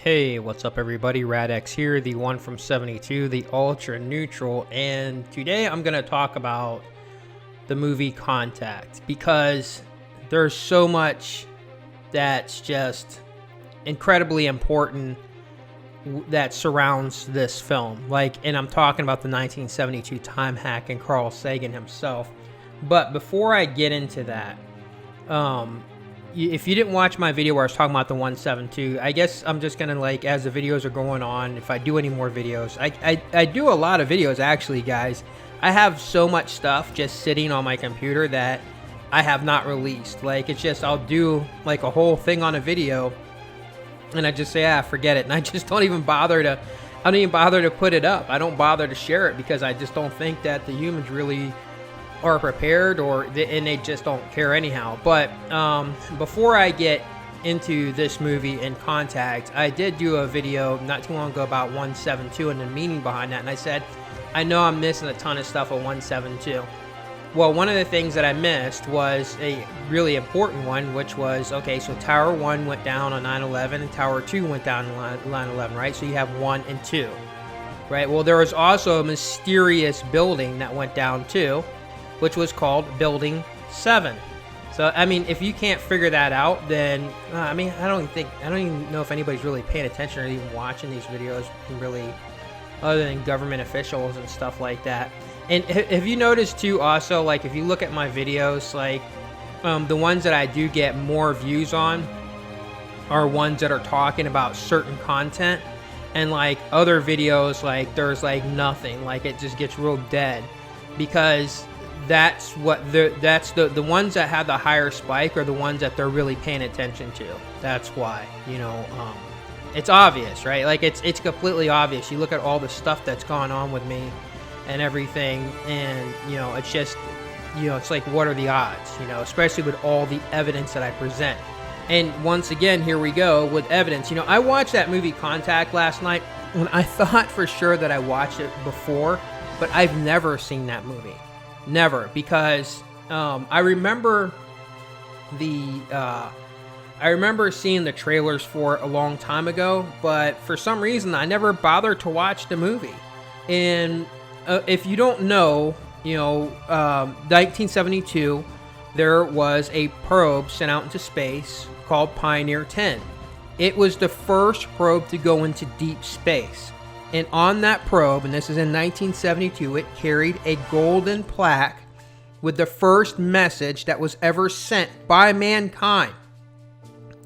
Hey, what's up everybody? Radx here, the one from 72, the ultra neutral, and today I'm going to talk about the movie Contact because there's so much that's just incredibly important that surrounds this film. And I'm talking about the 1972 time hack and Carl Sagan himself. But before I get into that, if you didn't watch my video where I was talking about the 172, I guess I'm just gonna, as the videos are going on, if I do any more videos, I do a lot of videos actually, guys. I have so much stuff just sitting on my computer that I have not released. It's just I'll do a whole thing on a video and I just say, forget it, and I just don't even bother to put it up. I don't bother to share it because I just don't think that the humans really are prepared, and they just don't care anyhow. But before I get into this movie in Contact, I did do a video not too long ago about 172 and the meaning behind that, and I said I know I'm missing a ton of stuff on 172. Well, one of the things that I missed was a really important one, which was, okay, so Tower 1 went down on 9/11 and Tower 2 went down on 9/11, right? So you have 1 and 2, right? Well, there was also a mysterious building that went down too, which was called Building 7. So, I mean, if you can't figure that out, then, I don't even know if anybody's really paying attention or even watching these videos, really, other than government officials and stuff like that. And have you noticed, too, also, if you look at my videos, the ones that I do get more views on are ones that are talking about certain content, and, other videos, there's, nothing. It just gets real dead, because that's the ones that have the higher spike are the ones that they're really paying attention to. That's why, it's obvious, right? It's completely obvious. You look at all the stuff that's gone on with me and everything, and it's just, it's what are the odds, especially with all the evidence that I present. And once again, here we go with evidence. I watched that movie Contact last night, and I thought for sure that I watched it before, but I've never seen that movie. Never, because I remember seeing the trailers for it a long time ago, but for some reason I never bothered to watch the movie. And if you don't know, 1972, there was a probe sent out into space called Pioneer 10. It was the first probe to go into deep space. And on that probe, and this is in 1972, it carried a golden plaque with the first message that was ever sent by mankind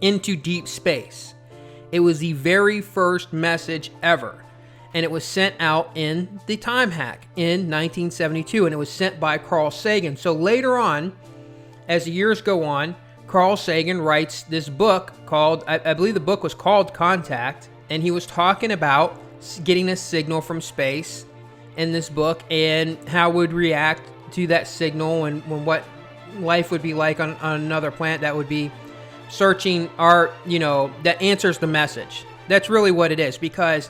into deep space. It was the very first message ever. And it was sent out in the time hack in 1972. And it was sent by Carl Sagan. So later on, as the years go on, Carl Sagan writes this book called, I believe the book was called Contact. And he was talking about getting a signal from space in this book and how it would react to that signal, and what life would be like on another planet that would be searching that answers the message. That's really what it is, because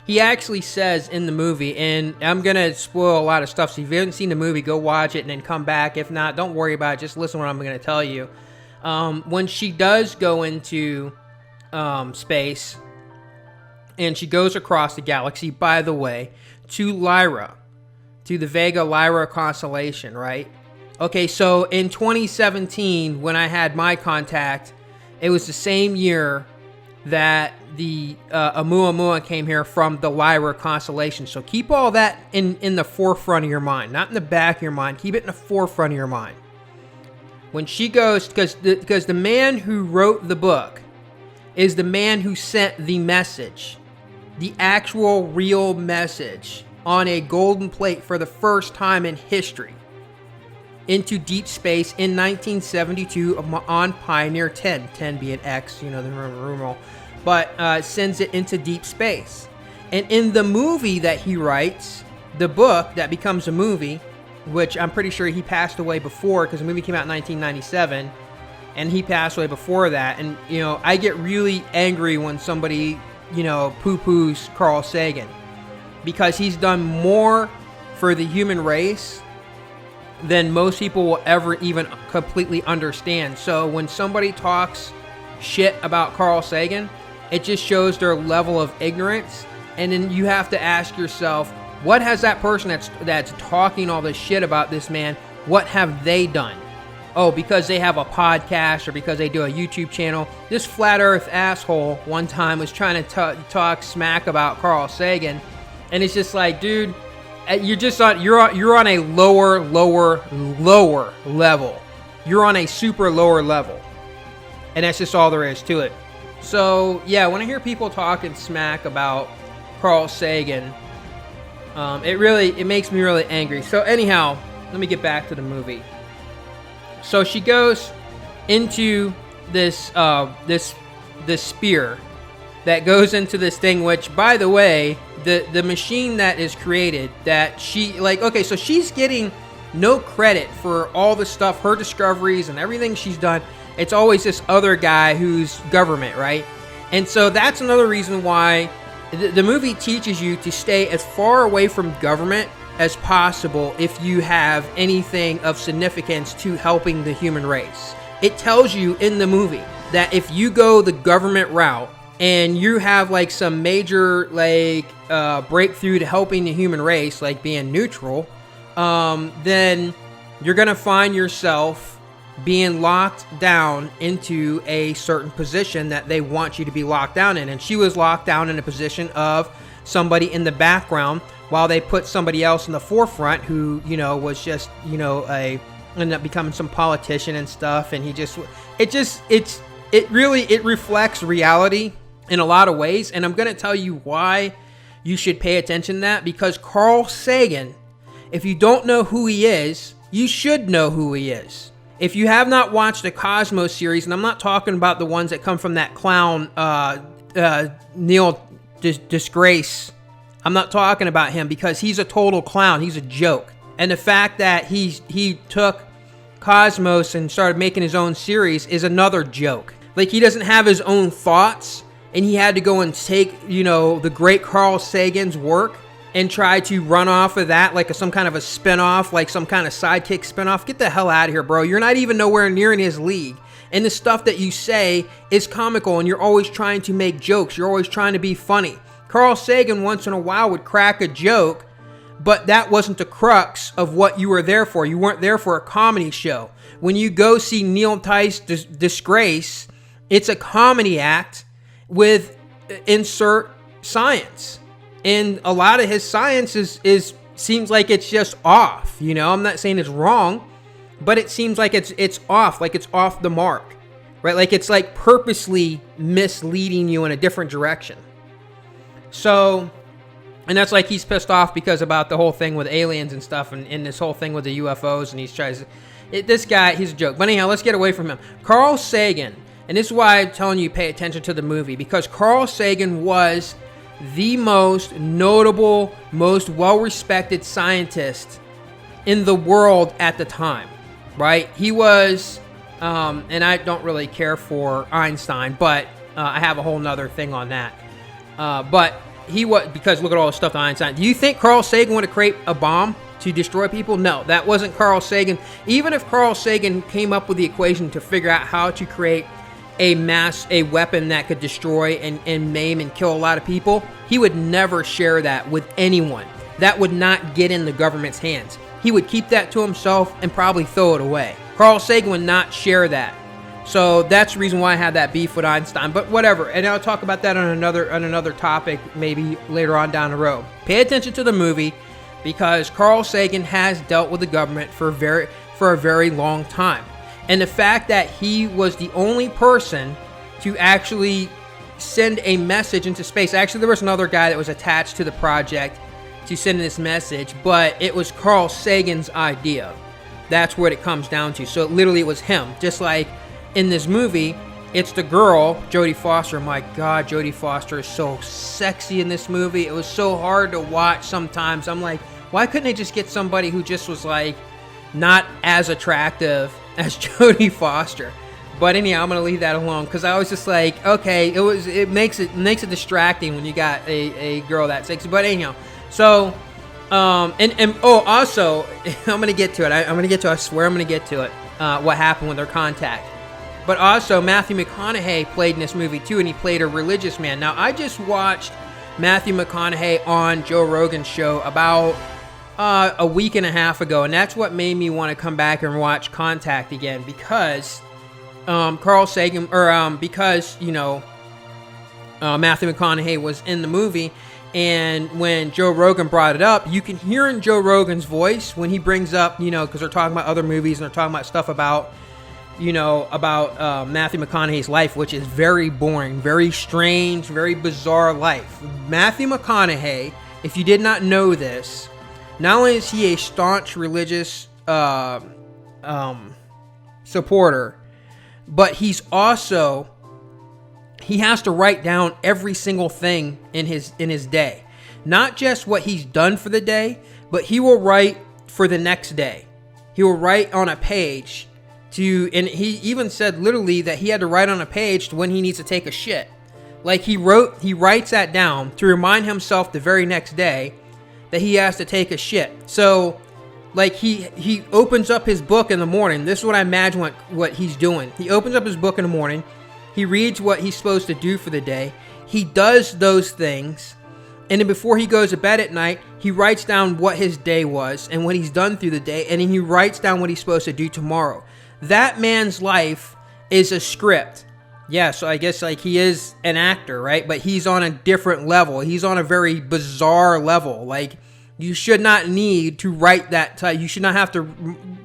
he actually says in the movie, and I'm going to spoil a lot of stuff, so if you haven't seen the movie, go watch it and then come back. If not, don't worry about it, just listen to what I'm going to tell you. When she does go into space, and she goes across the galaxy, by the way, to Lyra, to the Vega Lyra constellation, right? Okay, so in 2017, when I had my Contact, it was the same year that the Oumuamua came here from the Lyra constellation. So keep all that in the forefront of your mind, not in the back of your mind. Keep it in the forefront of your mind. When she goes, because the man who wrote the book is the man who sent the message. The actual real message on a golden plate for the first time in history into deep space in 1972 on Pioneer 10, 10 being X, the numeral, but sends it into deep space. And in the movie that he writes, the book that becomes a movie, which I'm pretty sure he passed away before, because the movie came out in 1997, and he passed away before that. And, I get really angry when somebody poo-poos Carl Sagan, because he's done more for the human race than most people will ever even completely understand. So when somebody talks shit about Carl Sagan, It just shows their level of ignorance. And then you have to ask yourself, what has that person that's talking all this shit about this man, what have they done? Oh, because they have a podcast or because they do a YouTube channel. This flat earth asshole one time was trying to talk smack about Carl Sagan. And it's just like, dude, you're on a lower level. You're on a super lower level. And that's just all there is to it. So, yeah, when I hear people talking smack about Carl Sagan, it makes me really angry. So anyhow, let me get back to the movie. So she goes into this spear that goes into this thing, which, by the way, the machine that is created, that she, like, okay, so she's getting no credit for all the stuff, her discoveries and everything she's done. It's always this other guy who's government, right? And so that's another reason why the movie teaches you to stay as far away from government as possible if you have anything of significance to helping the human race. It tells you in the movie that if you go the government route and you have like some major breakthrough to helping the human race, like being neutral, then you're gonna find yourself being locked down into a certain position that they want you to be locked down in. And she was locked down in a position of somebody in the background while they put somebody else in the forefront who, was just, ended up becoming some politician and stuff. And it reflects reality in a lot of ways. And I'm going to tell you why you should pay attention to that, because Carl Sagan, if you don't know who he is, you should know who he is. If you have not watched the Cosmos series, and I'm not talking about the ones that come from that clown, Neil Disgrace, I'm not talking about him because he's a total clown. He's a joke. And the fact that he took Cosmos and started making his own series is another joke. Like, he doesn't have his own thoughts, and he had to go and take, the great Carl Sagan's work and try to run off of that like some kind of a spinoff, like some kind of sidekick spinoff. Get the hell out of here, bro. You're not even nowhere near in his league. And the stuff that you say is comical, and you're always trying to make jokes. You're always trying to be funny. Carl Sagan once in a while would crack a joke, but that wasn't the crux of what you were there for. You weren't there for a comedy show. When you go see Neil Tice Disgrace, it's a comedy act with insert science. And a lot of his science seems like it's just off. I'm not saying it's wrong, but it seems like it's off, like it's off the mark, right? Like it's like purposely misleading you in a different direction. So, and that's like he's pissed off because about the whole thing with aliens and stuff, and this whole thing with the UFOs, and this guy, he's a joke. But anyhow, let's get away from him. Carl Sagan, and this is why I'm telling you pay attention to the movie, because Carl Sagan was the most notable, most well-respected scientist in the world at the time, right? He was, and I don't really care for Einstein, but I have a whole nother thing on that. But he was, because look at all the stuff to Einstein. Do you think Carl Sagan would have created a bomb to destroy people? No, that wasn't Carl Sagan. Even if Carl Sagan came up with the equation to figure out how to create a weapon that could destroy and maim and kill a lot of people, he would never share that with anyone. That would not get in the government's hands. He would keep that to himself and probably throw it away. Carl Sagan would not share that. So that's the reason why I had that beef with Einstein, but whatever. And I'll talk about that on another topic maybe later on down the road. Pay attention to the movie, because Carl Sagan has dealt with the government for a very long time. And the fact that he was the only person to actually send a message into space. Actually, there was another guy that was attached to the project to send this message, but it was Carl Sagan's idea. That's what it comes down to. So literally it was him. Just like in this movie, it's the girl, Jodie Foster. My God, Jodie Foster is so sexy in this movie. It was so hard to watch sometimes. I'm like, why couldn't they just get somebody who just was like not as attractive as Jodie Foster? But anyhow, I'm gonna leave that alone, because I was just like, okay, it makes it distracting when you got a girl that sexy. But anyhow, so also I'm gonna get to it. I swear I'm gonna get to it. What happened with her contact? But also, Matthew McConaughey played in this movie too, and he played a religious man. Now, I just watched Matthew McConaughey on Joe Rogan's show about a week and a half ago, and that's what made me want to come back and watch Contact again, because Carl Sagan, or because, you know, Matthew McConaughey was in the movie, and when Joe Rogan brought it up, you can hear in Joe Rogan's voice when he brings up, you know, because they're talking about other movies and they're talking about stuff about, you know, about Matthew McConaughey's life, which is very boring, very strange, very bizarre life. Matthew McConaughey, if you did not know this, not only is he a staunch religious supporter, but he's also, he has to write down every single thing in his day. Not just what he's done for the day, but he will write for the next day. He will write on a page and he even said literally that he had to write on a page when he needs to take a shit. Like he writes that down to remind himself the very next day that he has to take a shit. So like he opens up his book in the morning. This is what I imagine what he's doing. He opens up his book in the morning. He reads what he's supposed to do for the day. He does those things. And then before he goes to bed at night, he writes down what his day was and what he's done through the day. And then he writes down what he's supposed to do tomorrow. That man's life is a script. Yeah, so I guess like he is an actor, right? But he's on a different level. He's on a very bizarre level. Like you should not need to write that type. You should not have to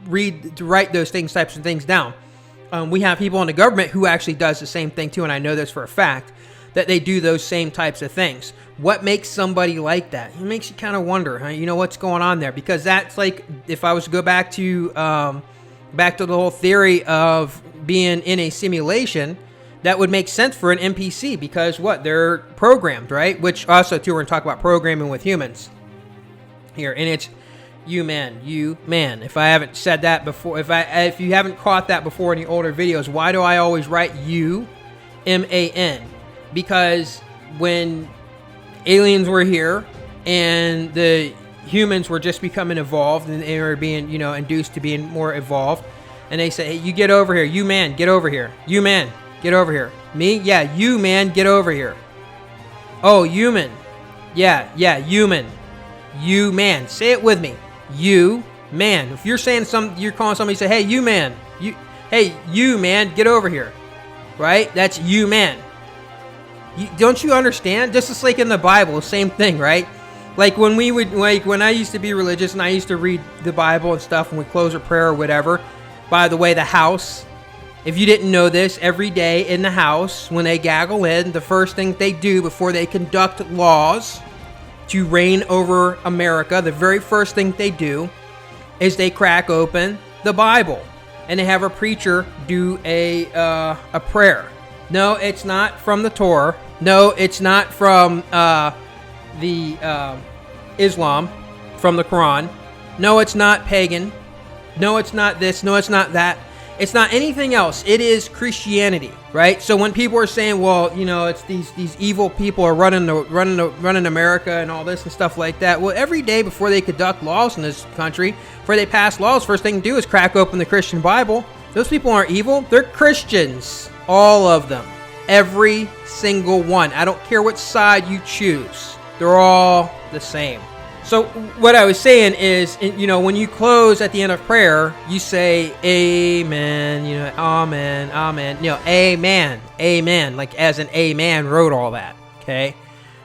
write those types of things down. We have people in the government who actually does the same thing too, and I know this for a fact, that they do those same types of things. What makes somebody like that? It makes you kind of wonder, huh? You know, what's going on there? Because that's like, if I was to go back to the whole theory of being in a simulation, that would make sense for an NPC, because what? They're programmed, right? Which also too, we're going to talk about programming with humans here, and it's you man. If I haven't said that before, if you haven't caught that before in the older videos, why do I always write you, M-A-N? Because when aliens were here and the humans were just becoming evolved and they were being, you know, induced to being more evolved, and they say, hey, you get over here, you man, get over here, you man, get over here. Me? Yeah, you man, get over here. Oh, human. Yeah, human. You man. Say it with me. You man. If you're saying you're calling somebody, say, hey, you man. Hey, you man, get over here. Right? That's you man. Don't you understand? Just as like in the Bible, same thing, right? Like when when I used to be religious and I used to read the Bible and stuff, and we close a prayer or whatever. By the way, the house, if you didn't know this, every day in the house, when they gaggle in, the first thing they do before they conduct laws to reign over America, the very first thing they do is they crack open the Bible and they have a preacher do a prayer. No, it's not from the Torah. No, it's not from the Islam, from the Quran. No, it's not pagan. No, it's not this. No, it's not that. It's not anything else. It is Christianity, right? So when people are saying, well, you know, it's these evil people are running America and all this and stuff like that. Well, every day before they conduct laws in this country, before they pass laws, first thing to do is crack open the Christian Bible. Those people aren't evil. They're Christians. All of them. Every single one. I don't care what side you choose. They're all the same. So what I was saying is, you know, when you close at the end of prayer, you say, amen, you know, amen, amen, you know, amen, like as an amen wrote all that, okay?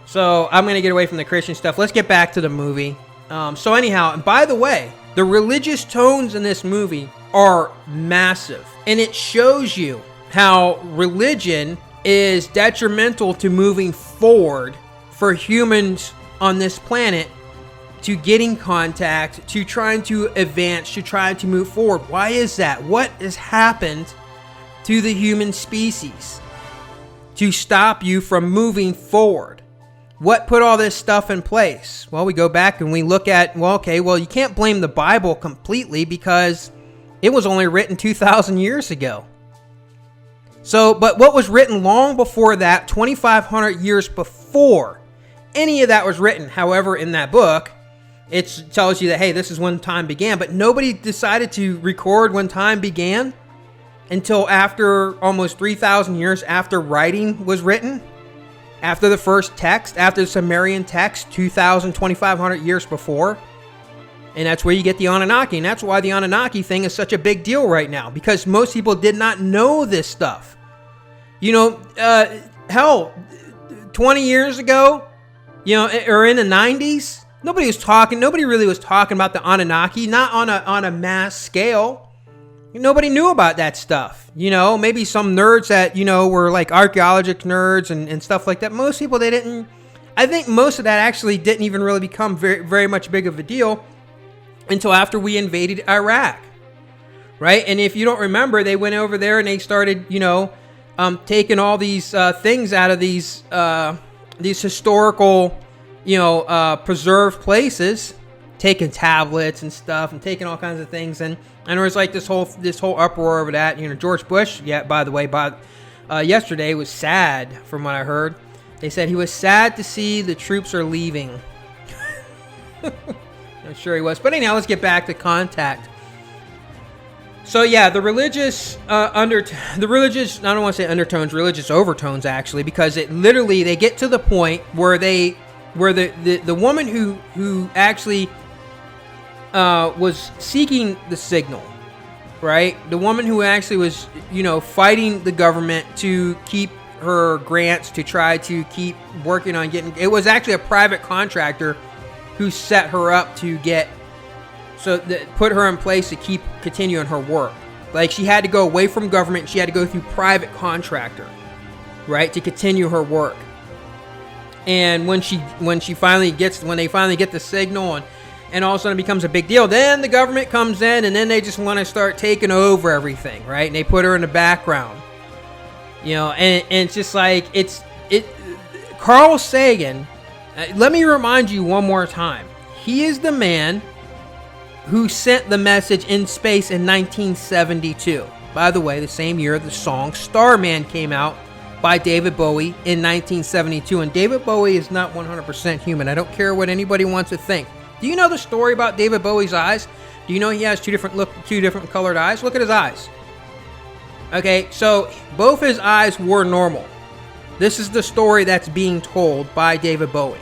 So I'm going to get away from the Christian stuff. Let's get back to the movie. So anyhow, and by the way, the religious tones in this movie are massive. And it shows you how religion is detrimental to moving forward for humans on this planet, to getting contact, to trying to advance, to trying to move forward. Why is that? What has happened to the human species to stop you from moving forward? What put all this stuff in place? Well, we go back and we look at, well, okay, well, you can't blame the Bible completely because it was only written 2,000 years ago. So, but what was written long before that, 2,500 years before any of that was written, however, in that book, it tells you that, hey, this is when time began, but nobody decided to record when time began. until after almost 3,000 years after writing was written, after the first text, after the Sumerian text, 2,500 years before. And that's where you get the Anunnaki. And that's why the Anunnaki thing is such a big deal right now, because most people did not know this stuff. You know, hell, 20 years ago, you know, or in the 90s, nobody really was talking about the Anunnaki, not on a mass scale. Nobody knew about that stuff. You know, maybe some nerds that, you know, were like archaeological nerds and stuff like that. Most people, they didn't, I think most of that actually didn't even really become very, very much big of a deal until after we invaded Iraq, right? And if you don't remember, they went over there and they started, you know, taking all these things out of these historical, you know, preserved places, taking tablets and stuff and taking all kinds of things, and there was like this whole uproar over that. You know, George Bush, yeah, by the way, yesterday was sad from what I heard. They said he was sad to see the troops are leaving. I'm sure he was. But anyhow, let's get back to Contact. So yeah, the religious I don't want to say undertones, religious overtones actually, because it literally, they get to the point where the woman who actually was seeking the signal, right? The woman who actually was, you know, fighting the government to keep her grants, to try to keep working on getting, it was actually a private contractor who set her up to get, so that put her in place to keep continuing her work. Like, she had to go away from government, she had to go through private contractor, right, to continue her work. And when they finally get the signal, and all of a sudden it becomes a big deal, then the government comes in, and then they just want to start taking over everything, right? And they put her in the background, you know, and it's just like, Carl Sagan, let me remind you one more time, he is the man who sent the message in space in 1972. By the way, the same year the song Starman came out by David Bowie in 1972. And David Bowie is not 100% human. I don't care what anybody wants to think. Do you know the story about David Bowie's eyes? Do you know he has two different colored eyes? Look at his eyes. Okay, so both his eyes were normal. This is the story that's being told by David Bowie.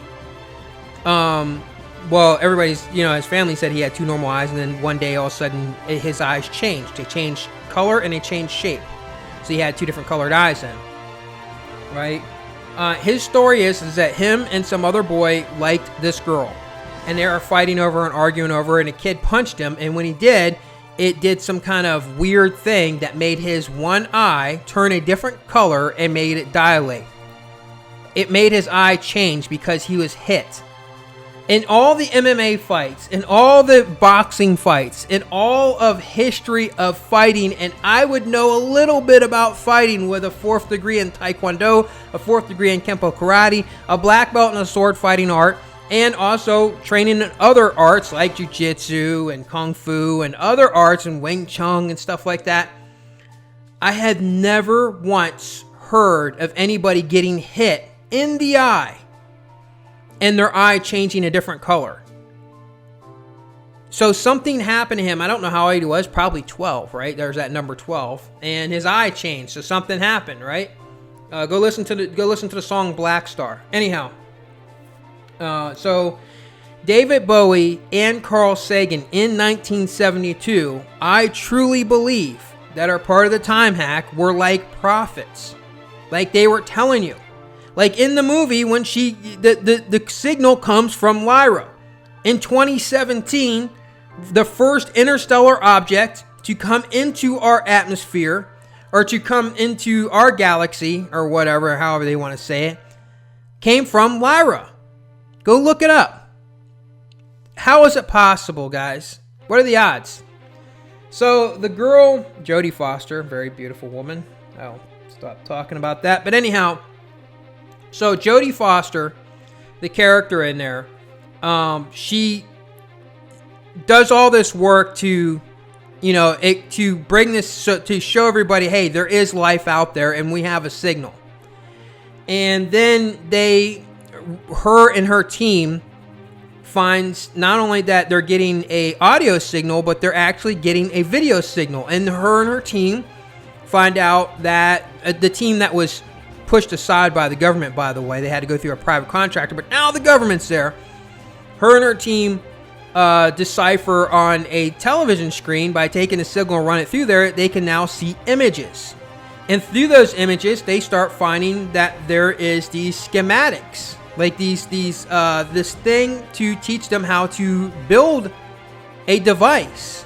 Well, everybody's, you know, his family said he had two normal eyes, and then one day all of a sudden his eyes changed. They changed color and they changed shape. So he had two different colored eyes then, right? His story is that him and some other boy liked this girl, and they were fighting over and arguing over her, and a kid punched him, and when he did, it did some kind of weird thing that made his one eye turn a different color and made it dilate. It made his eye change because he was hit. In all the MMA fights, in all the boxing fights, in all of history of fighting, and I would know a little bit about fighting with a 4th degree in Taekwondo, a 4th degree in Kempo Karate, a black belt in a sword fighting art, and also training in other arts like Jiu-Jitsu and Kung Fu and other arts and Wing Chun and stuff like that. I had never once heard of anybody getting hit in the eye and their eye changing a different color. So something happened to him. I don't know how old he was, probably 12, right? There's that number 12, and his eye changed. So something happened, right? Go listen to the song Black Star. Anyhow, so David Bowie and Carl Sagan in 1972, I truly believe that are part of the time hack, were like prophets. Like they were telling you. Like in the movie, when the signal comes from Lyra. In 2017, the first interstellar object to come into our atmosphere, or to come into our galaxy, or whatever, however they want to say it, came from Lyra. Go look it up. How is it possible, guys? What are the odds? So the girl, Jodie Foster, very beautiful woman. I'll stop talking about that. But anyhow, so Jodie Foster, the character in there, she does all this work to, to bring this, to show everybody, hey, there is life out there and we have a signal. And then her and her team finds not only that they're getting a audio signal, but they're actually getting a video signal. And her team find out that the team that was pushed aside by the government, by the way, they had to go through a private contractor, but now the government's there. Her and her team decipher on a television screen by taking a signal and run it through there. They can now see images. And through those images, they start finding that there is these schematics, like this thing to teach them how to build a device.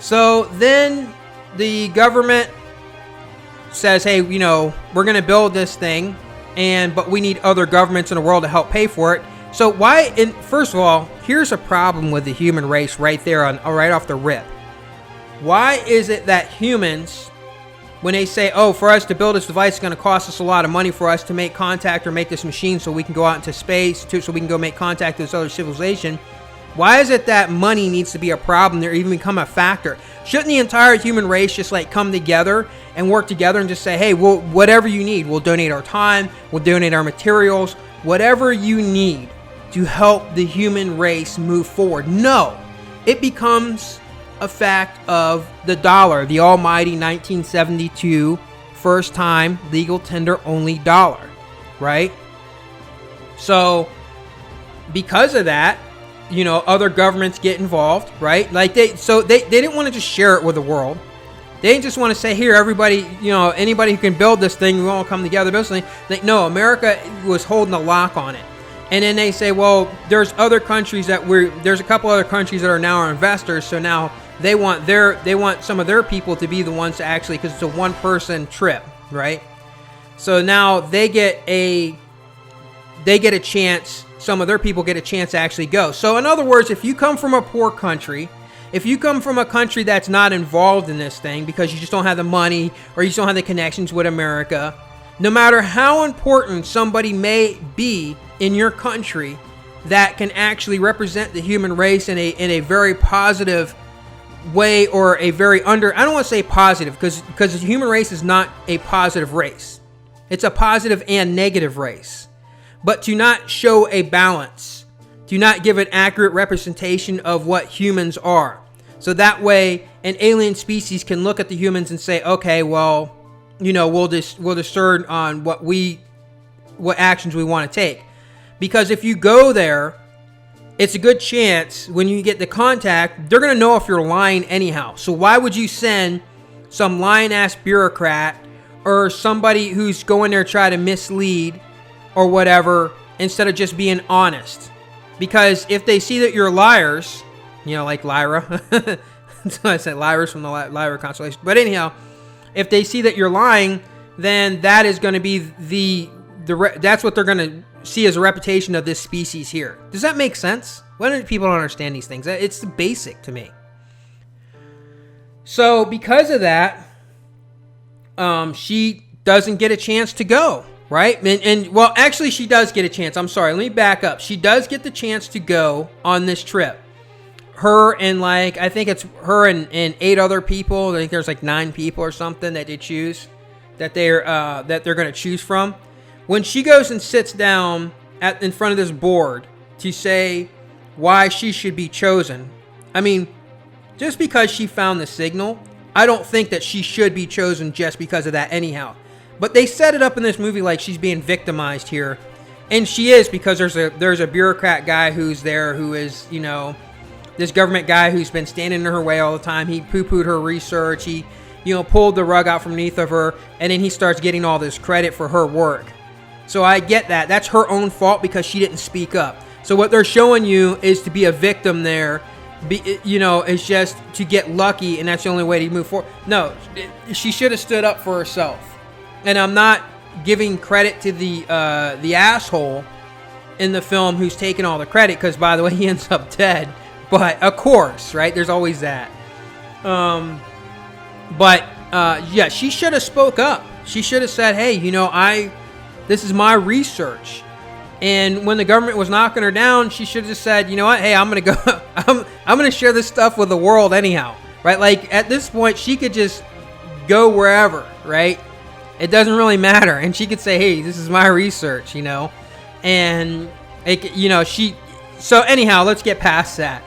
So then the government says, hey, you know, we're going to build this thing, but we need other governments in the world to help pay for it. So why, and first of all, here's a problem with the human race right there, right off the rip. Why is it that humans, when they say, oh, for us to build this device, it's going to cost us a lot of money for us to make contact or make this machine so we can go out into space, so we can go make contact with this other civilization, why is it that money needs to be a problem or even become a factor? Shouldn't the entire human race just like come together and work together and just say, hey, well, whatever you need, we'll donate our time, we'll donate our materials, whatever you need to help the human race move forward? No, it becomes a fact of the dollar, the almighty 1972 first time legal tender only dollar, right? So because of that, you know, other governments get involved, right? Like they didn't want to just share it with the world. They didn't just want to say, here, everybody, you know, anybody who can build this thing, we all come together. Basically, like, no, America was holding a lock on it. And then they say, well, there's other countries there's a couple other countries that are now our investors. So now they want some of their people to be the ones to actually, because it's a one-person trip, right? So now they get a chance. Some of their people get a chance to actually go. So in other words, if you come from a poor country, if you come from a country that's not involved in this thing because you just don't have the money or you just don't have the connections with America, no matter how important somebody may be in your country that can actually represent the human race in a very positive way, or a very I don't want to say positive, because the human race is not a positive race. It's a positive and negative race. But to not show a balance, to not give an accurate representation of what humans are. So that way an alien species can look at the humans and say, okay, well, you know, we'll discern on what actions we want to take. Because if you go there, it's a good chance when you get the contact, they're going to know if you're lying anyhow. So why would you send some lying-ass bureaucrat or somebody who's going there to try to mislead or whatever, instead of just being honest? Because if they see that you're liars, you know, like Lyra, so I said Lyra's from the Lyra constellation. But anyhow, if they see that you're lying, then that is going to be that's what they're going to see as a reputation of this species here. Does that make sense? Why don't people understand these things? It's basic to me. So because of that, she doesn't get a chance to go, right? And well, actually she does get a chance. I'm sorry, let me back up. She does get the chance to go on this trip. Her and I think it's her and 8 other people. I think there's 9 people or something that they choose, that they're going to choose from. When she goes and sits down in front of this board to say why she should be chosen, I mean, just because she found the signal, I don't think that she should be chosen just because of that anyhow. But they set it up in this movie like she's being victimized here. And she is, because there's a bureaucrat guy who's there who is, you know, this government guy who's been standing in her way all the time. He poo-pooed her research. He, you know, pulled the rug out from underneath of her. And then he starts getting all this credit for her work. So I get that. That's her own fault because she didn't speak up. So what they're showing you is to be a victim there. You know, it's just to get lucky, and that's the only way to move forward. No, she should have stood up for herself. And I'm not giving credit to the asshole in the film who's taking all the credit, because, by the way, he ends up dead. But, of course, right? There's always that. Yeah, she should have spoke up. She should have said, hey, you know, this is my research. And when the government was knocking her down, she should have just said, you know what? Hey, I'm going to go. I'm going to share this stuff with the world anyhow. Right? Like, at this point, she could just go wherever, right? It doesn't really matter. And she could say, hey, this is my research, you know? And, so anyhow, let's get past that.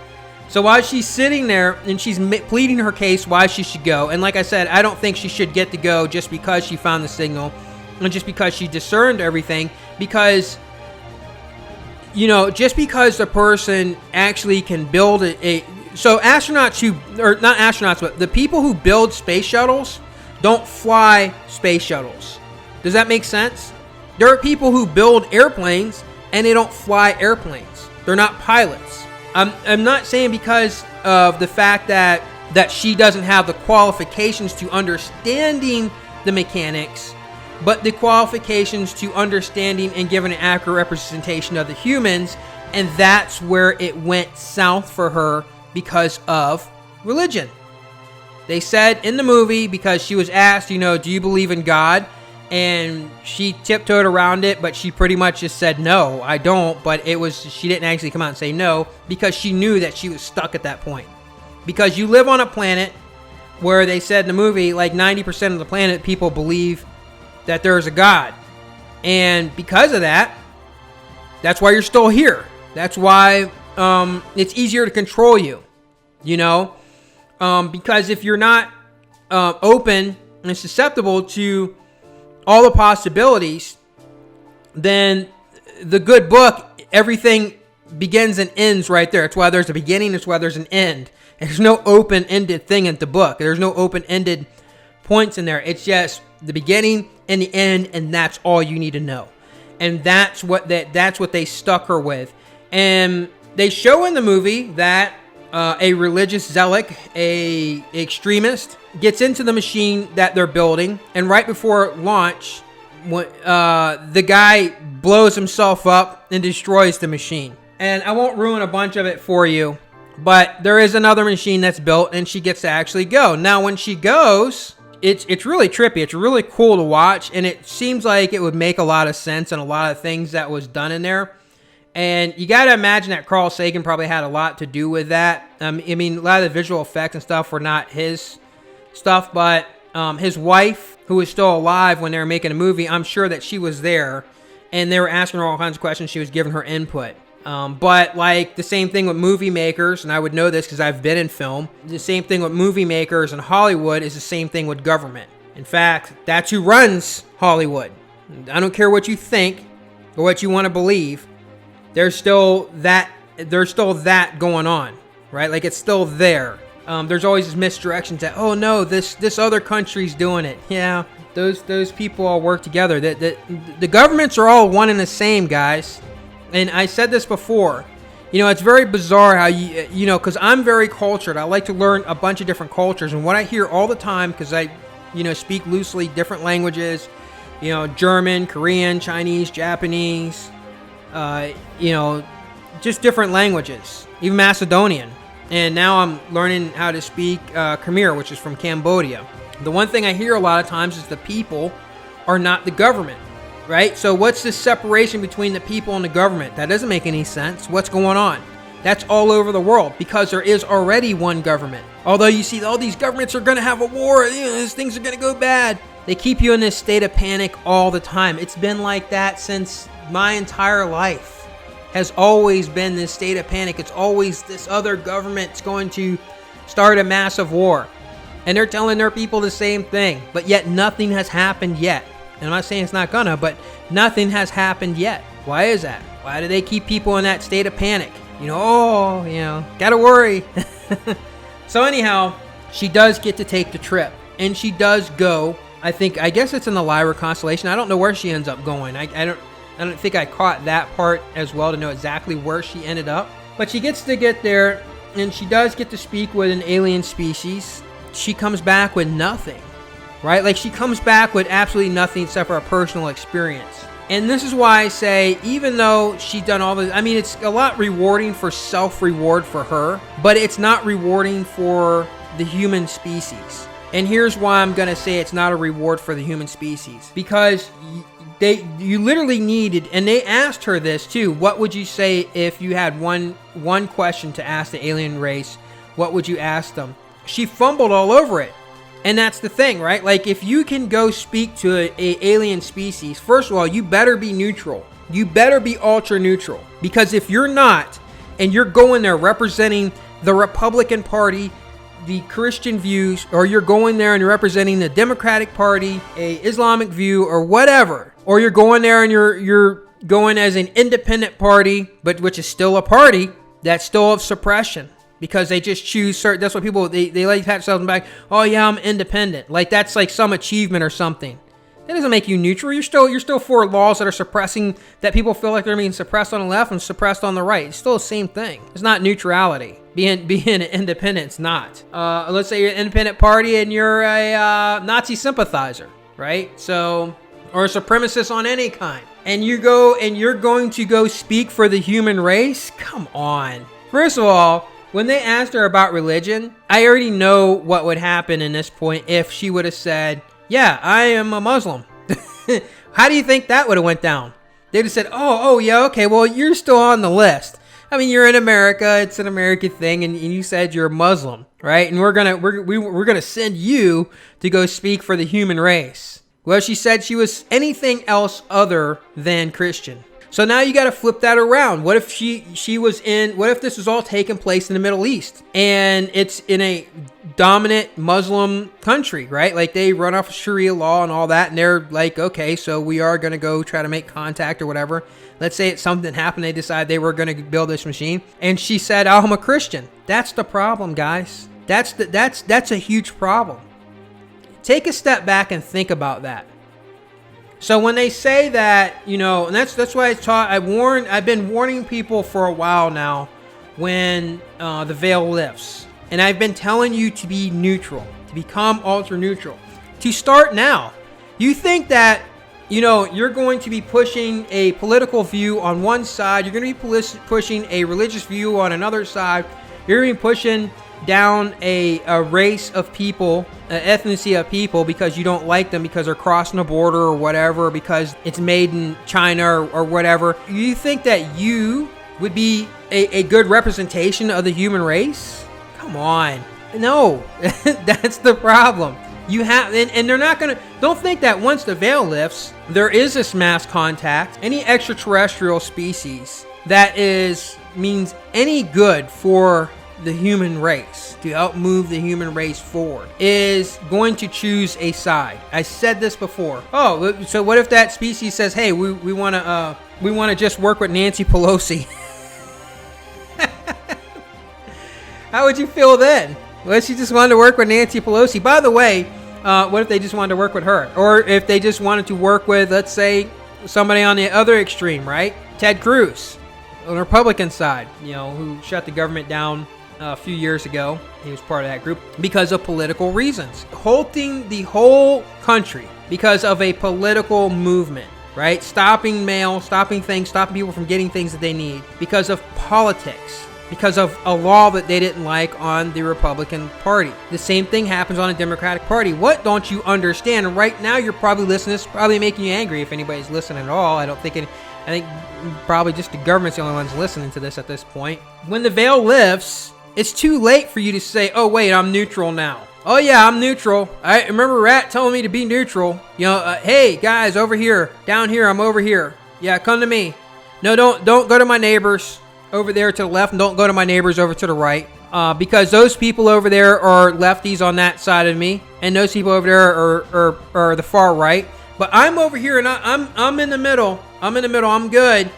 So while she's sitting there and she's pleading her case why she should go, and like I said, I don't think she should get to go just because she found the signal and just because she discerned everything, because, you know, just because the person actually can build so astronauts or not astronauts, but the people who build space shuttles don't fly space shuttles. Does that make sense? There are people who build airplanes and they don't fly airplanes. They're not pilots. I'm not saying because of the fact that she doesn't have the qualifications to understanding the mechanics, but the qualifications to understanding and giving an accurate representation of the humans, and that's where it went south for her because of religion. They said in the movie, because she was asked, you know, do you believe in God? And she tiptoed around it, but she pretty much just said, no, I don't. But she didn't actually come out and say no, because she knew that she was stuck at that point. Because you live on a planet where they said in the movie, like 90% of the planet, people believe that there is a God. And because of that, that's why you're still here. That's why it's easier to control you, you know? Because if you're not open and susceptible to all the possibilities, then the good book, everything begins and ends right there. It's why there's a beginning, it's why there's an end. And there's no open-ended thing in the book. There's no open-ended points in there. It's just the beginning and the end, and that's all you need to know. And that's what they stuck her with. And they show in the movie that a religious zealot, a extremist, gets into the machine that they're building, and right before launch, the guy blows himself up and destroys the machine. And I won't ruin a bunch of it for you, but there is another machine that's built, and she gets to actually go. Now, when she goes, it's really trippy. It's really cool to watch, and it seems like it would make a lot of sense and a lot of things that was done in there. And you got to imagine that Carl Sagan probably had a lot to do with that. I mean, a lot of the visual effects and stuff were not his stuff, but his wife, who was still alive when they were making a movie, I'm sure that she was there, and they were asking her all kinds of questions. She was giving her input. But like the same thing with movie makers, and I would know this because I've been in film, the same thing with movie makers in Hollywood is the same thing with government. In fact, that's who runs Hollywood. I don't care what you think or what you want to believe. There's still that going on, right? Like, it's still there. There's always this misdirection that, oh no, this other country's doing it. Yeah, those people all work together. The governments are all one and the same, guys. And I said this before. You know, it's very bizarre how you know, because I'm very cultured. I like to learn a bunch of different cultures. And what I hear all the time, because I, you know, speak loosely different languages, you know, German, Korean, Chinese, Japanese, you know, just different languages, even Macedonian. And now I'm learning how to speak Khmer, which is from Cambodia. The one thing I hear a lot of times is the people are not the government, right? So what's this separation between the people and the government? That doesn't make any sense. What's going on? That's all over the world because there is already one government. Although you see all these governments are going to have a war, you know, things are going to go bad. They keep you in this state of panic all the time. It's been like that since my entire life. Has always been this state of panic. It's always this other government's going to start a massive war. And they're telling their people the same thing. But yet nothing has happened yet. And I'm not saying it's not gonna, but nothing has happened yet. Why is that? Why do they keep people in that state of panic? You know, gotta worry. So anyhow, she does get to take the trip. And she does go. I guess it's in the Lyra constellation. I don't know where she ends up going. I don't think I caught that part as well to know exactly where she ended up. But she gets to get there, and she does get to speak with an alien species. She comes back with nothing, right? Like, she comes back with absolutely nothing except for a personal experience. And this is why I say, even though she's done all this, I mean, it's a lot rewarding for self-reward for her, but it's not rewarding for the human species. And here's why I'm going to say it's not a reward for the human species. Because you literally needed, and they asked her this too, what would you say if you had one question to ask the alien race? What would you ask them? She fumbled all over it. And that's the thing, right? Like, if you can go speak to a alien species, first of all, you better be neutral. You better be ultra neutral. Because if you're not, and you're going there representing the Republican Party, the Christian views, or you're going there and you're representing the Democratic Party, a Islamic view, or whatever, or you're going there and you're going as an independent party, but which is still a party that's still of suppression because they just choose certain. That's what people they like to pat themselves on the back. Oh yeah, I'm independent. Like that's like some achievement or something. That doesn't make you neutral. You're still for laws that are suppressing, that people feel like they're being suppressed on the left and suppressed on the right. It's still the same thing. It's not neutrality. Being an independent's not. Let's say you're an independent party and you're a Nazi sympathizer, right? So, or a supremacist on any kind. And you're going to go speak for the human race? Come on. First of all, when they asked her about religion, I already know what would happen in this point if she would have said, yeah, I am a Muslim. How do you think that would have went down? They'd have said, oh, yeah, okay, well, you're still on the list. I mean, you're in America, it's an American thing, and you said you're a Muslim, right? And we're gonna send you to go speak for the human race. Well, she said she was anything else other than Christian. So now you got to flip that around. What if what if this was all taking place in the Middle East and it's in a dominant Muslim country, right? Like they run off of Sharia law and all that. And they're like, okay, so we are going to go try to make contact or whatever. Let's say it's something happened. They decide they were going to build this machine. And she said, oh, I'm a Christian. That's the problem, guys. That's a huge problem. Take a step back and think about that. So when they say that, and that's why I've been warning people for a while now when the veil lifts. And I've been telling you to be neutral, to become ultra neutral, to start now. You think that, you're going to be pushing a political view on one side. You're going to be pushing a religious view on another side. You're going to be pushing down a race of people, an ethnicity of people because you don't like them because they're crossing the border or whatever, because it's made in China or whatever. You think that you would be a good representation of the human race? Come on. No, that's the problem. You have, and they're not going to, don't think that once the veil lifts, there is this mass contact, any extraterrestrial species that means any good for the human race, to help move the human race forward, is going to choose a side. I said this before. Oh, so what if that species says, hey, we want to just work with Nancy Pelosi? How would you feel then? What if she just wanted to work with Nancy Pelosi? By the way, what if they just wanted to work with her? Or if they just wanted to work with, let's say, somebody on the other extreme, right? Ted Cruz, on the Republican side, who shut the government down a few years ago. He was part of that group because of political reasons. Halting the whole country because of a political movement, right? Stopping mail, stopping things, stopping people from getting things that they need because of politics, because of a law that they didn't like on the Republican Party. The same thing happens on the Democratic Party. What don't you understand? And right now you're probably listening. It's probably making you angry if anybody's listening at all. I think probably just the government's the only ones listening to this at this point. When the veil lifts, it's too late for you to say, oh, wait, I'm neutral now. Oh, yeah, I'm neutral. I remember Rat telling me to be neutral. Hey, guys, over here, down here, I'm over here. Yeah, come to me. No, don't go to my neighbors over there to the left, and don't go to my neighbors over to the right. Because those people over there are lefties on that side of me, and those people over there are the far right. But I'm over here, and I'm in the middle. I'm good.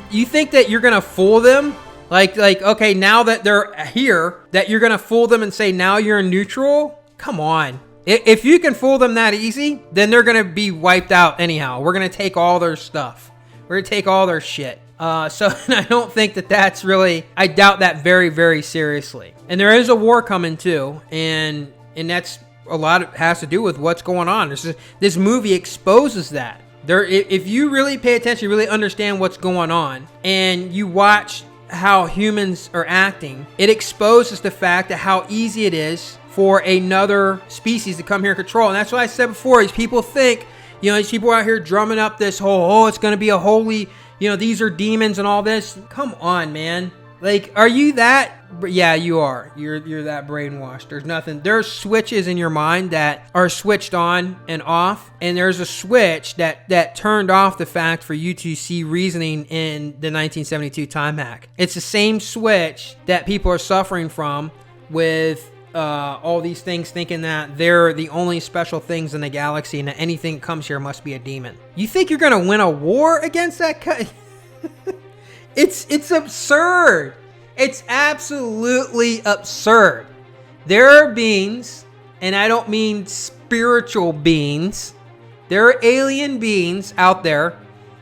You think that you're gonna fool them? Like, okay, now that they're here, that you're going to fool them and say, now you're neutral? Come on. If you can fool them that easy, then they're going to be wiped out anyhow. We're going to take all their stuff. We're going to take all their shit. So I don't think that's really, I doubt that very, very seriously. And there is a war coming too. And that's a lot has to do with what's going on. This movie exposes that. If you really pay attention, you really understand what's going on, and you watch how humans are acting, it exposes the fact that how easy it is for another species to come here and control. And that's what I said before. These people think, these people out here drumming up this whole, it's going to be a holy, these are demons and all this. Come on, man. Like, are you that Yeah, you are. You're that brainwashed. There's nothing. There's switches in your mind that are switched on and off, and there's a switch that turned off the fact for you to see reasoning in the 1972 time hack. It's the same switch that people are suffering from with all these things, thinking that they're the only special things in the galaxy and that anything that comes here must be a demon. You think you're gonna win a war against that? It's absurd. It's absolutely absurd. There are beings, and I don't mean spiritual beings, there are alien beings out there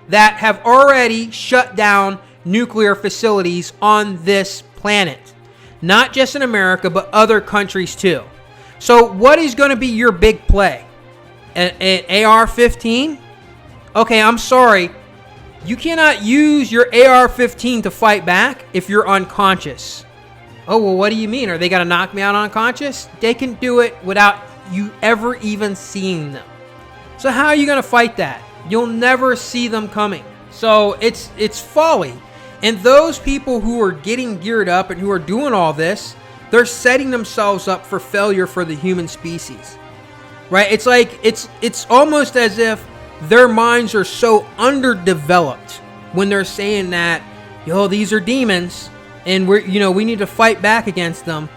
that have already shut down nuclear facilities on this planet. Not just in America, but other countries too. So what is going to be your big play? An AR-15? Okay, I'm sorry. You cannot use your AR-15 to fight back if you're unconscious. Oh, well, what do you mean? Are they going to knock me out unconscious? They can do it without you ever even seeing them. So how are you going to fight that? You'll never see them coming. So it's folly. And those people who are getting geared up and who are doing all this, they're setting themselves up for failure for the human species. Right? It's like, it's almost as if their minds are so underdeveloped when they're saying that, yo, these are demons and we need to fight back against them.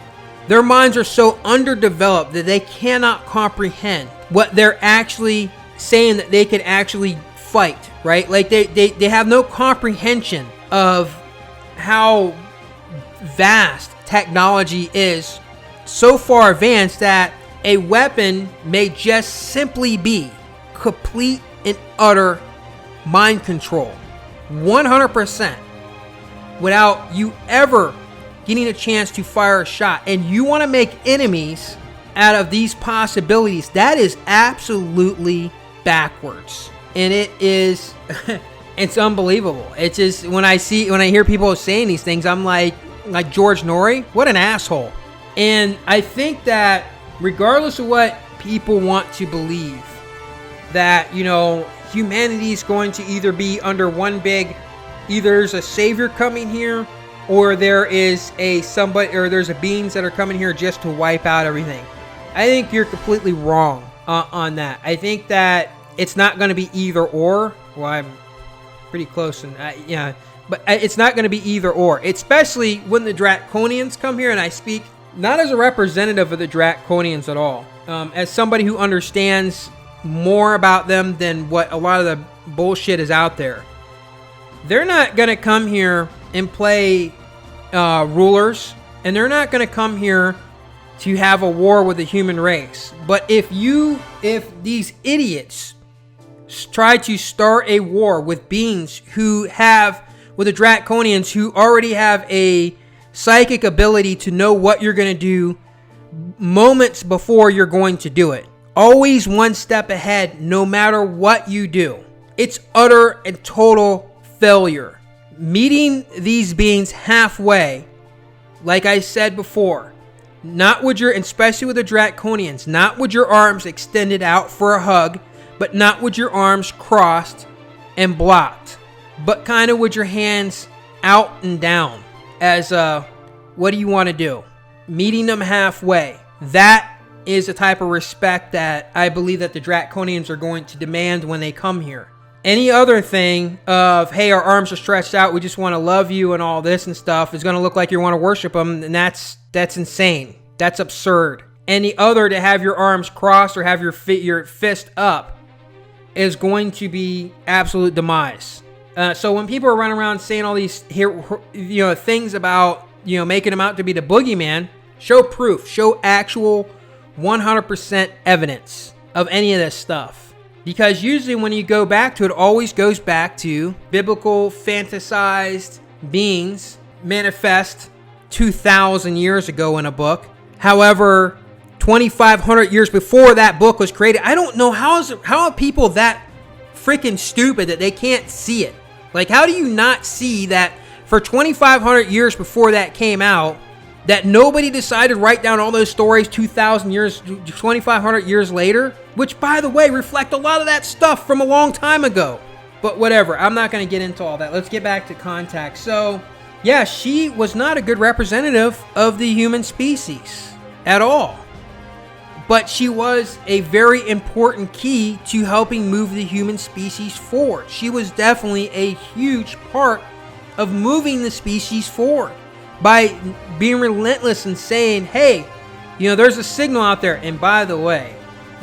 Their minds are so underdeveloped that they cannot comprehend what they're actually saying that they can actually fight, right? Like they have no comprehension of how vast technology is, so far advanced that a weapon may just simply be complete and utter mind control, 100%, without you ever getting a chance to fire a shot. And you want to make enemies out of these possibilities. That is absolutely backwards. And it is it's unbelievable. It's just when I hear people saying these things, I'm like George Norrie, what an asshole. And I think that regardless of what people want to believe, that humanity is going to either be under one big, either there's a savior coming here, or there's a beings that are coming here just to wipe out everything. I think you're completely wrong on that. I think that it's not going to be either or. Well, I'm pretty close, and but it's not going to be either or, especially when the Draconians come here. And I speak not as a representative of the Draconians at all, as somebody who understands more about them than what a lot of the bullshit is out there. They're not going to come here and play rulers, and they're not going to come here to have a war with the human race. But if these idiots try to start a war with beings with the Draconians who already have a psychic ability to know what you're going to do moments before you're going to do it. Always one step ahead, no matter what you do. It's utter and total failure. Meeting these beings halfway, like I said before, especially with the Draconians, not with your arms extended out for a hug, but not with your arms crossed and blocked, but kind of with your hands out and down as what do you want to do? Meeting them halfway. That is a type of respect that I believe that the Draconians are going to demand when they come here. Any other thing of, hey, our arms are stretched out, we just want to love you and all this and stuff, is going to look like you want to worship them, and that's insane. That's absurd. Any other to have your arms crossed or have your fist up is going to be absolute demise. So when people are running around saying all these things about making them out to be the boogeyman, show proof, show actual 100% evidence of any of this stuff. Because usually when you go back to it, always goes back to biblical fantasized beings manifest 2,000 years ago in a book. However, 2,500 years before that book was created, I don't know how are people that freaking stupid that they can't see it. Like, how do you not see that for 2,500 years before that came out, that nobody decided to write down all those stories 2,500 years later, which, by the way, reflect a lot of that stuff from a long time ago. But whatever, I'm not going to get into all that. Let's get back to Contact. So, Yeah, she was not a good representative of the human species at all. But she was a very important key to helping move the human species forward. She was definitely a huge part of moving the species forward by being relentless and saying, hey, there's a signal out there. And by the way,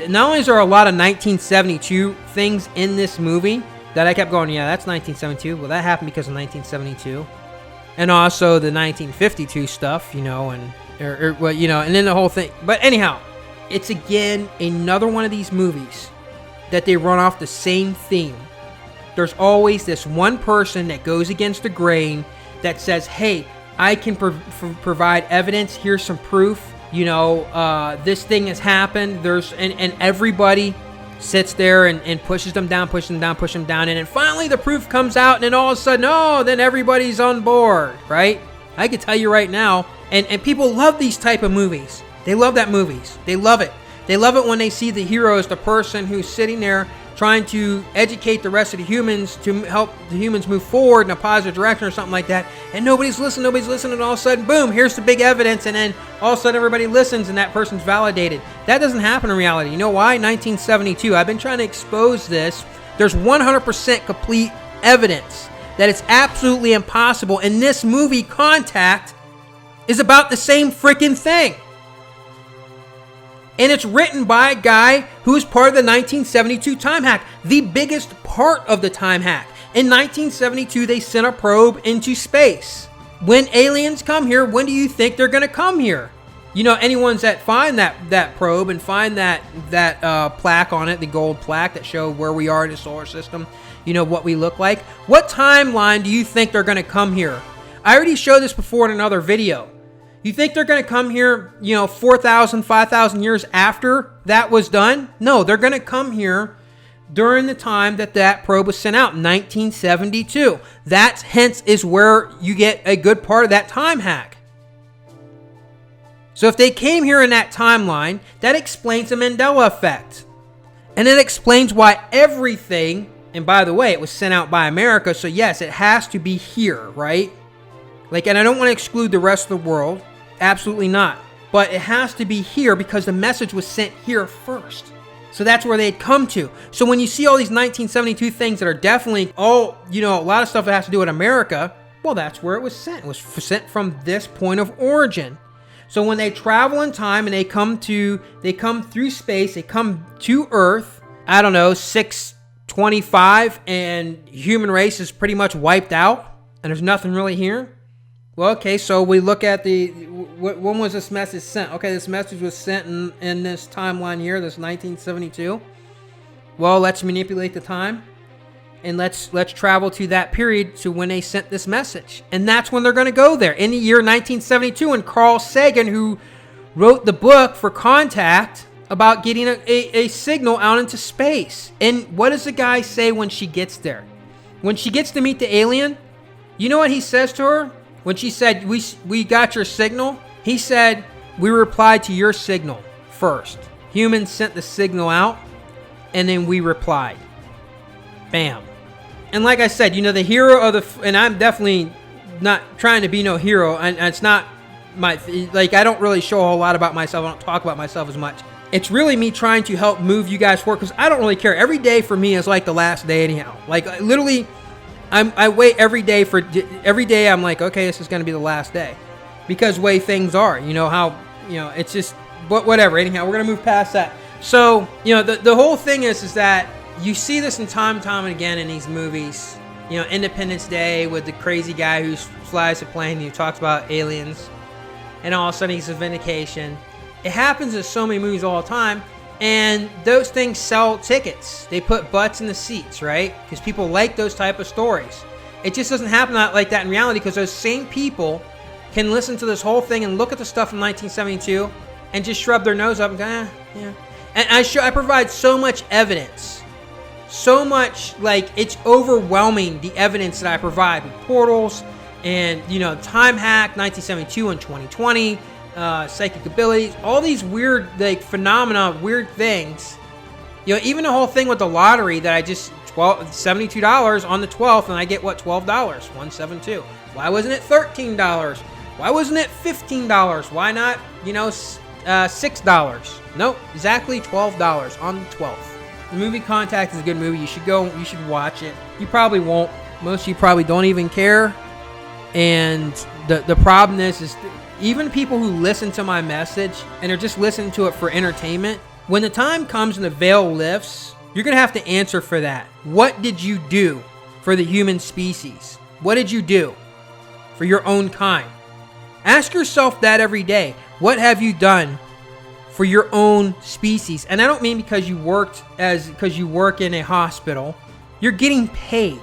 not only is there a lot of 1972 things in this movie that I kept going, yeah, that's 1972. Well, that happened because of 1972. And also the 1952 stuff, and then the whole thing. But anyhow, it's again another one of these movies that they run off the same theme. There's always this one person that goes against the grain that says, hey, I can provide evidence. Here's some proof. This thing has happened. And everybody sits there and pushes them down. And then finally the proof comes out, and then all of a sudden, then everybody's on board, right? I can tell you right now, and people love these type of movies. They love that movies. They love it. They love it when they see the hero as the person who's sitting there trying to educate the rest of the humans to help the humans move forward in a positive direction or something like that. And nobody's listening, and all of a sudden, boom, here's the big evidence, and then all of a sudden everybody listens and that person's validated. That doesn't happen in reality. You know why? 1972. I've been trying to expose this. There's 100% complete evidence that it's absolutely impossible. And this movie, Contact, is about the same freaking thing. And it's written by a guy who is part of the 1972 time hack, the biggest part of the time hack. In 1972, they sent a probe into space. When aliens come here, when do you think they're going to come here? Anyone's that find that probe and find that plaque on it, the gold plaque that show where we are in the solar system, what we look like. What timeline do you think they're going to come here? I already showed this before in another video. You think they're going to come here, 4,000, 5,000 years after that was done? No, they're going to come here during the time that probe was sent out, 1972. That, hence, is where you get a good part of that time hack. So if they came here in that timeline, that explains the Mandela effect. And it explains why everything, and by the way, it was sent out by America, so yes, it has to be here, right? And I don't want to exclude the rest of the world. Absolutely not. But it has to be here because the message was sent here first. So that's where they'd come to. So when you see all these 1972 things that are definitely a lot of stuff that has to do with America, well, that's where it was sent. It was sent from this point of origin. So when they travel in time and they come through space, they come to Earth, 625, and human race is pretty much wiped out, and there's nothing really here. Well, okay, so we look at when was this message sent? Okay, this message was sent in this timeline here, this 1972. Well, let's manipulate the time, and let's travel to that period to when they sent this message. And that's when they're going to go there, in the year 1972, and Carl Sagan, who wrote the book for Contact about getting a signal out into space. And what does the guy say when she gets there? When she gets to meet the alien, you know what he says to her? When she said, we got your signal, he said, we replied to your signal first. Humans sent the signal out, and then we replied. Bam. And like I said, the hero of and I'm definitely not trying to be no hero, and it's not I don't really show a whole lot about myself. I don't talk about myself as much. It's really me trying to help move you guys forward, because I don't really care. Every day for me is like the last day anyhow. Literally, I wait every day I'm like, okay, this is going to be the last day, because way things are, it's just, but whatever. Anyhow, we're going to move past that. So, the whole thing is that you see this time and again in these movies, Independence Day with the crazy guy who flies a plane and he talks about aliens, and all of a sudden he's a vindication. It happens in so many movies all the time. And those things sell tickets. They put butts in the seats, right? Because people like those type of stories. It just doesn't happen like that in reality, because those same people can listen to this whole thing and look at the stuff from 1972 and just shrug their nose up and go, yeah. And I provide so much evidence. So much, it's overwhelming, the evidence that I provide with portals and, time hack, 1972 and 2020. Psychic abilities, all these weird phenomena, weird things, You know, even the whole thing with the lottery that I just $72 on the 12th, and I get what, $12, 172. Why wasn't it $13? Why wasn't it $15? Why not, you know, $6? Nope, exactly $12 on the 12th. The movie Contact is a good movie. You should go. You should watch it. You probably won't. Most of you probably don't even care. And the problem is even people who listen to my message and are just listening to it for entertainment, when the time comes and the veil lifts, you're going to have to answer for that. What did you do for the human species? What did you do for your own kind? Ask yourself that every day. What have you done for your own species? And I don't mean because you work in a hospital. You're getting paid.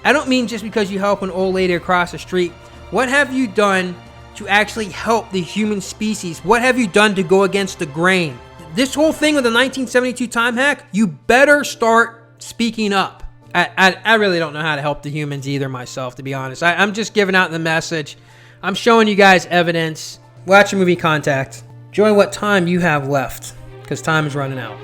I don't mean just because you help an old lady across the street. What have you done to actually help the human species? What have you done to go against the grain? This whole thing with the 1972 time hack, you better start speaking up. I really don't know how to help the humans either myself, to be honest. I'm just giving out the message. I'm showing you guys evidence. Watch the movie Contact. Enjoy what time you have left, because time is running out.